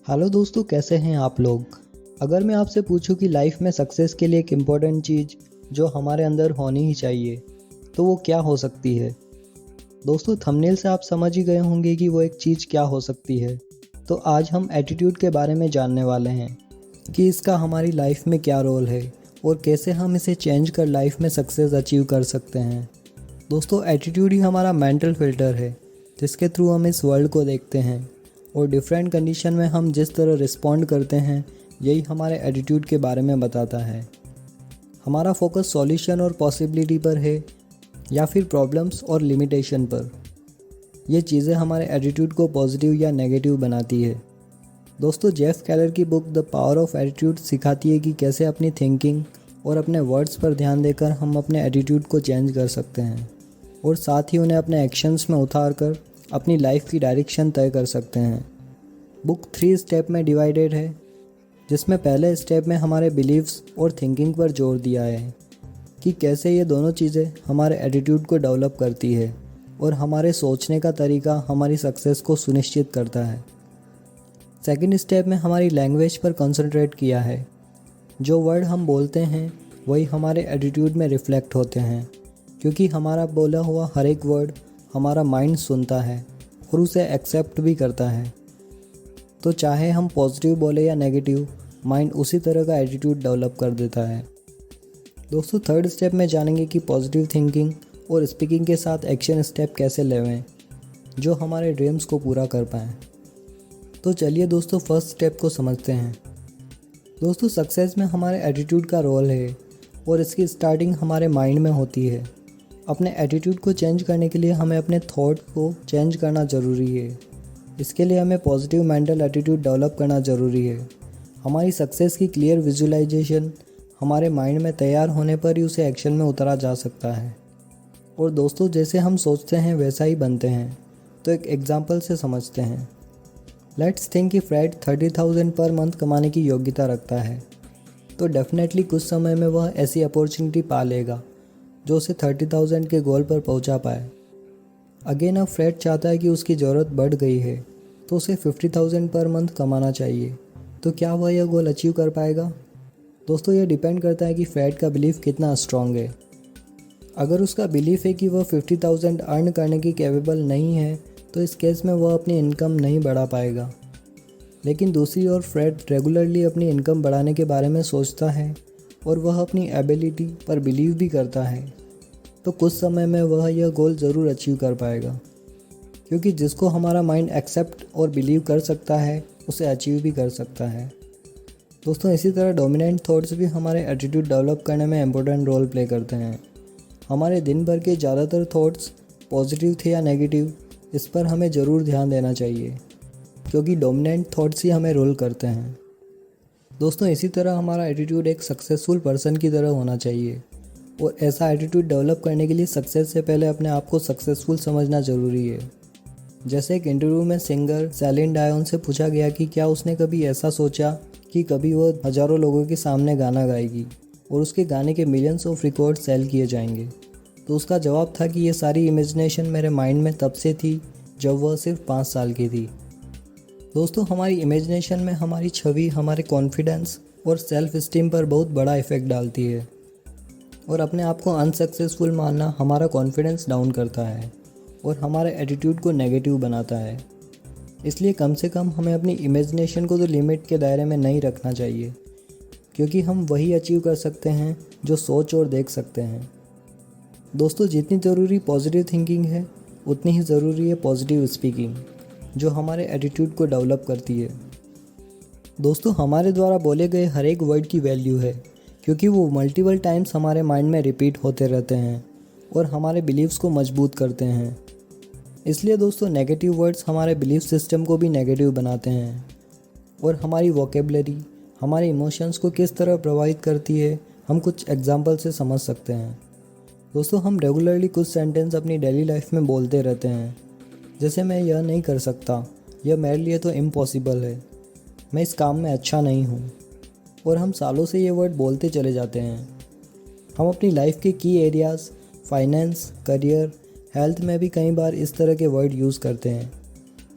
Hello दोस्तों, कैसे हैं आप लोग। अगर मैं आपसे पूछूं कि लाइफ में सक्सेस के लिए एक इम्पॉर्टेंट चीज़ जो हमारे अंदर होनी ही चाहिए, तो वो क्या हो सकती है। दोस्तों, थंबनेल से आप समझ ही गए होंगे कि वो एक चीज़ क्या हो सकती है। तो आज हम एटीट्यूड के बारे में जानने वाले हैं कि इसका हमारी लाइफ में क्या रोल है और कैसे हम इसे चेंज कर लाइफ में सक्सेस अचीव कर सकते हैं। दोस्तों, एटीट्यूड ही हमारा मेंटल फ़िल्टर है जिसके थ्रू हम इस वर्ल्ड को देखते हैं, और डिफरेंट कंडीशन में हम जिस तरह रिस्पॉन्ड करते हैं यही हमारे एटीट्यूड के बारे में बताता है। हमारा फोकस सॉल्यूशन और पॉसिबिलिटी पर है या फिर प्रॉब्लम्स और लिमिटेशन पर। ये चीज़ें हमारे एटीट्यूड को पॉजिटिव या नेगेटिव बनाती है। दोस्तों, जेफ केलर की book the power of attitude सिखाती है कि कैसे अपनी थिंकिंग और अपने वर्ड्स पर ध्यान देकर हम अपने एटीट्यूड को चेंज कर सकते हैं, और साथ ही उन्हें अपने एक्शंस में उतार कर अपनी लाइफ की डायरेक्शन तय कर सकते हैं। बुक 3 स्टेप में डिवाइडेड है, जिसमें पहले स्टेप में हमारे बिलीव्स और थिंकिंग पर जोर दिया है कि कैसे ये दोनों चीज़ें हमारे एटीट्यूड को डेवलप करती है और हमारे सोचने का तरीका हमारी सक्सेस को सुनिश्चित करता है। सेकंड स्टेप में हमारी लैंग्वेज पर कंसंट्रेट किया है। जो वर्ड हम बोलते हैं वही हमारे एटीट्यूड में रिफ्लेक्ट होते हैं, क्योंकि हमारा बोला हुआ हर एक वर्ड हमारा माइंड सुनता है और उसे एक्सेप्ट भी करता है। तो चाहे हम पॉजिटिव बोले या नेगेटिव, माइंड उसी तरह का एटीट्यूड डेवलप कर देता है। दोस्तों, थर्ड स्टेप में जानेंगे कि पॉजिटिव थिंकिंग और स्पीकिंग के साथ एक्शन स्टेप कैसे लेवें जो हमारे ड्रीम्स को पूरा कर पाएँ। तो चलिए दोस्तों, फर्स्ट स्टेप को समझते हैं। दोस्तों, सक्सेस में हमारे एटीट्यूड का रोल है और इसकी स्टार्टिंग हमारे माइंड में होती है। अपने एटीट्यूड को चेंज करने के लिए हमें अपने थॉट को चेंज करना ज़रूरी है। इसके लिए हमें पॉजिटिव मेंटल एटीट्यूड डेवलप करना ज़रूरी है। हमारी सक्सेस की क्लियर विजुअलाइजेशन हमारे माइंड में तैयार होने पर ही उसे एक्शन में उतारा जा सकता है। और दोस्तों, जैसे हम सोचते हैं वैसा ही बनते हैं। तो एक एग्जांपल से समझते हैं। लेट्स थिंक कि फ्रेड 30,000 पर मंथ कमाने की योग्यता रखता है, तो डेफिनेटली कुछ समय में वह ऐसी अपॉर्चुनिटी पा लेगा जो उसे 30,000 के गोल पर पहुंचा पाए। अगेन अब फ्रेड चाहता है कि उसकी ज़रूरत बढ़ गई है, तो उसे 50,000 पर मंथ कमाना चाहिए। तो क्या वह यह गोल अचीव कर पाएगा। दोस्तों, यह डिपेंड करता है कि फ्रेड का बिलीफ कितना स्ट्रॉन्ग है। अगर उसका बिलीफ है कि वह 50,000 अर्न करने की कैपेबल नहीं है, तो इस केस में वह अपनी इनकम नहीं बढ़ा पाएगा। लेकिन दूसरी ओर फ्रेड रेगुलरली अपनी इनकम बढ़ाने के बारे में सोचता है और वह अपनी एबिलिटी पर बिलीव भी करता है, तो कुछ समय में वह यह गोल ज़रूर अचीव कर पाएगा। क्योंकि जिसको हमारा माइंड एक्सेप्ट और बिलीव कर सकता है उसे अचीव भी कर सकता है। दोस्तों, इसी तरह डोमिनेंट थॉट्स भी हमारे एटीट्यूड डेवलप करने में इम्पोर्टेंट रोल प्ले करते हैं। हमारे दिन भर के ज़्यादातर थॉट्स पॉजिटिव थे या नेगेटिव, इस पर हमें ज़रूर ध्यान देना चाहिए, क्योंकि डोमिनेंट थॉट्स ही हमें रूल करते हैं। दोस्तों, इसी तरह हमारा एटीट्यूड एक सक्सेसफुल पर्सन की तरह होना चाहिए, और ऐसा एटीट्यूड डेवलप करने के लिए सक्सेस से पहले अपने आप को सक्सेसफुल समझना ज़रूरी है। जैसे एक इंटरव्यू में सिंगर सेलिन डायोन से पूछा गया कि क्या उसने कभी ऐसा सोचा कि कभी वो हज़ारों लोगों के सामने गाना गाएगी और उसके गाने के मिलियंस ऑफ रिकॉर्ड सेल किए जाएंगे। तो उसका जवाब था कि ये सारी इमेजिनेशन मेरे माइंड में तब से थी जब वह सिर्फ 5 साल की थी। दोस्तों, हमारी इमेजिनेशन में हमारी छवि हमारे कॉन्फिडेंस और सेल्फ इस्टीम पर बहुत बड़ा इफ़ेक्ट डालती है, और अपने आप को अनसक्सेसफुल मानना हमारा कॉन्फिडेंस डाउन करता है और हमारे एटीट्यूड को नेगेटिव बनाता है। इसलिए कम से कम हमें अपनी इमेजिनेशन को तो लिमिट के दायरे में नहीं रखना चाहिए, क्योंकि हम वही अचीव कर सकते हैं जो सोच और देख सकते हैं। दोस्तों, जितनी ज़रूरी पॉजिटिव थिंकिंग है उतनी ही ज़रूरी है पॉजिटिव स्पीकिंग, जो हमारे एटीट्यूड को डेवलप करती है। दोस्तों, हमारे द्वारा बोले गए हर एक वर्ड की वैल्यू है, क्योंकि वो मल्टीपल टाइम्स हमारे माइंड में रिपीट होते रहते हैं और हमारे बिलीव्स को मजबूत करते हैं। इसलिए दोस्तों, नेगेटिव वर्ड्स हमारे बिलीफ सिस्टम को भी नेगेटिव बनाते हैं, और हमारी वोकेबलरी हमारे इमोशंस को किस तरह प्रभावित करती है हम कुछ एग्जांपल से समझ सकते हैं। दोस्तों, हम रेगुलरली कुछ सेंटेंस अपनी डेली लाइफ में बोलते रहते हैं, जैसे मैं यह नहीं कर सकता, यह मेरे लिए तो इम्पॉसिबल है, मैं इस काम में अच्छा नहीं हूँ, और हम सालों से ये वर्ड बोलते चले जाते हैं। हम अपनी लाइफ के की एरियाज़ फाइनेंस, करियर, हेल्थ में भी कई बार इस तरह के वर्ड यूज़ करते हैं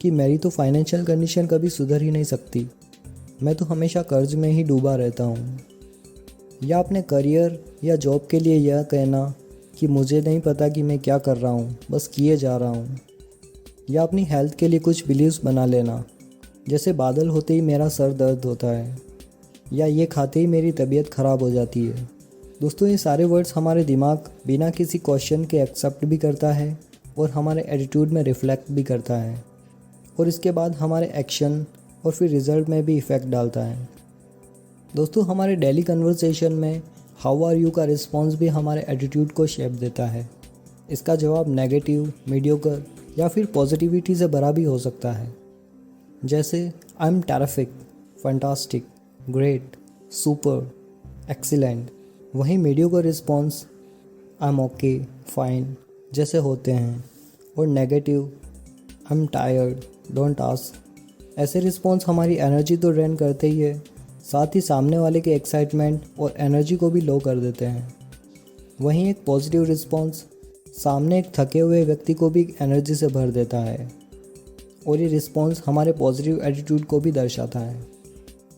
कि मेरी तो फाइनेंशियल कंडीशन कभी सुधर ही नहीं सकती, मैं तो हमेशा कर्ज में ही डूबा रहता हूँ। या अपने करियर या जॉब के लिए यह कहना कि मुझे नहीं पता कि मैं क्या कर रहा हूँ, बस किए जा रहा हूँ। या अपनी हेल्थ के लिए कुछ बिलीव्स बना लेना, जैसे बादल होते ही मेरा सर दर्द होता है, या ये खाते ही मेरी तबीयत ख़राब हो जाती है। दोस्तों, ये सारे वर्ड्स हमारे दिमाग बिना किसी क्वेश्चन के एक्सेप्ट भी करता है और हमारे एटीट्यूड में रिफ्लेक्ट भी करता है, और इसके बाद हमारे एक्शन और फिर रिज़ल्ट में भी इफ़ेक्ट डालता है। दोस्तों, हमारे डेली कन्वर्सेशन में हाउ आर यू का रिस्पॉन्स भी हमारे एटीट्यूड को शेप देता है। इसका जवाब नेगेटिव, मीडियोकर या फिर पॉजिटिविटी से भरा भी हो सकता है, जैसे I am terrific, fantastic, great, super, excellent. वहीं mediocre response I am okay, fine जैसे होते हैं, और negative I am tired, don't ask. ऐसे रिस्पॉन्स हमारी एनर्जी तो ड्रेन करते ही है, साथ ही सामने वाले के एक्साइटमेंट और एनर्जी को भी लो कर देते हैं। वहीं एक पॉजिटिव रिस्पॉन्स सामने एक थके हुए व्यक्ति को भी एनर्जी से भर देता है, और ये रिस्पॉन्स हमारे पॉजिटिव एटीट्यूड को भी दर्शाता है।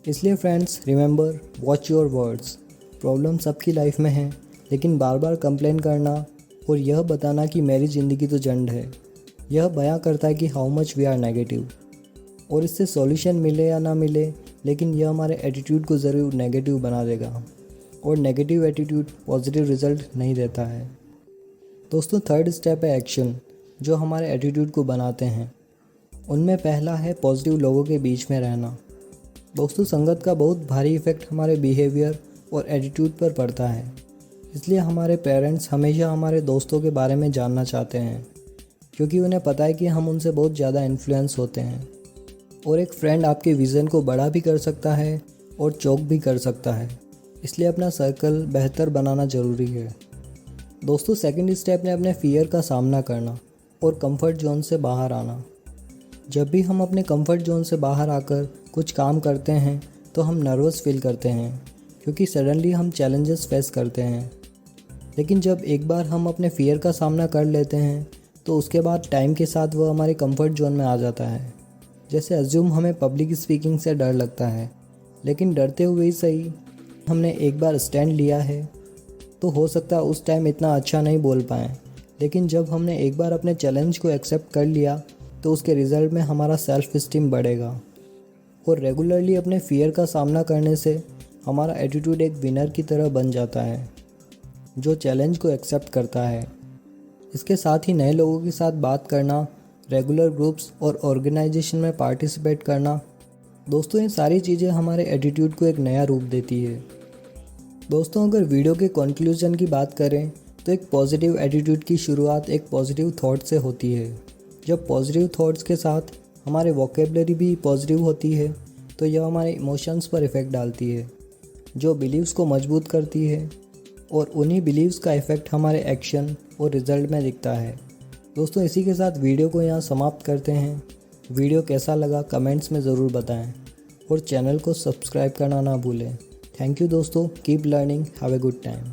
इसलिए friends, remember, watch your words. Problem सबकी लाइफ में है, लेकिन बार बार कंप्लेन करना और यह बताना कि मेरी ज़िंदगी तो जंड है, यह बयां करता है कि how much we are negative. और इससे सॉल्यूशन मिले या ना मिले, लेकिन यह हमारे एटीट्यूड को ज़रूर नेगेटिव बना देगा, और नेगेटिव एटीट्यूड पॉजिटिव रिजल्ट नहीं देता है। दोस्तों, थर्ड स्टेप है एक्शन, जो हमारे एटीट्यूड को बनाते हैं। उनमें पहला है पॉजिटिव लोगों के बीच में रहना। दोस्तों, संगत का बहुत भारी इफ़ेक्ट हमारे बिहेवियर और एटीट्यूड पर पड़ता है। इसलिए हमारे पेरेंट्स हमेशा हमारे दोस्तों के बारे में जानना चाहते हैं, क्योंकि उन्हें पता है कि हम उनसे बहुत ज़्यादा इन्फ्लुएंस होते हैं। और एक फ्रेंड आपके विज़न को बड़ा भी कर सकता है और चौक भी कर सकता है। इसलिए अपना सर्कल बेहतर बनाना ज़रूरी है। दोस्तों, सेकंड स्टेप है अपने फियर का सामना करना और कंफर्ट जोन से बाहर आना। जब भी हम अपने कंफर्ट जोन से बाहर आकर कुछ काम करते हैं तो हम नर्वस फील करते हैं, क्योंकि सडनली हम चैलेंजेस फेस करते हैं। लेकिन जब एक बार हम अपने फियर का सामना कर लेते हैं तो उसके बाद टाइम के साथ वह हमारे कंफर्ट जोन में आ जाता है। जैसे अज्यूम हमें पब्लिक स्पीकिंग से डर लगता है, लेकिन डरते हुए ही सही हमने एक बार स्टैंड लिया है, तो हो सकता है उस टाइम इतना अच्छा नहीं बोल पाएँ, लेकिन जब हमने एक बार अपने चैलेंज को एक्सेप्ट कर लिया तो उसके रिज़ल्ट में हमारा सेल्फ इस्टीम बढ़ेगा। और रेगुलरली अपने फियर का सामना करने से हमारा एटीट्यूड एक विनर की तरह बन जाता है, जो चैलेंज को एक्सेप्ट करता है। इसके साथ ही नए लोगों के साथ बात करना, रेगुलर ग्रुप्स और ऑर्गेनाइजेशन में पार्टिसिपेट करना। दोस्तों, ये सारी चीज़ें हमारे एटीट्यूड को एक नया रूप देती है। दोस्तों, अगर वीडियो के कंक्लूजन की बात करें तो एक पॉजिटिव एटीट्यूड की शुरुआत एक पॉजिटिव थॉट से होती है। जब पॉजिटिव थॉट्स के साथ हमारे वोकेबलरी भी पॉजिटिव होती है तो यह हमारे इमोशंस पर इफ़ेक्ट डालती है, जो बिलीव्स को मजबूत करती है, और उन्हीं बिलीव्स का इफ़ेक्ट हमारे एक्शन और रिज़ल्ट में दिखता है। दोस्तों, इसी के साथ वीडियो को यहाँ समाप्त करते हैं। वीडियो कैसा लगा कमेंट्स में ज़रूर बताएं, और चैनल को सब्सक्राइब करना ना भूलें। थैंक यू दोस्तों, keep learning, have a good time.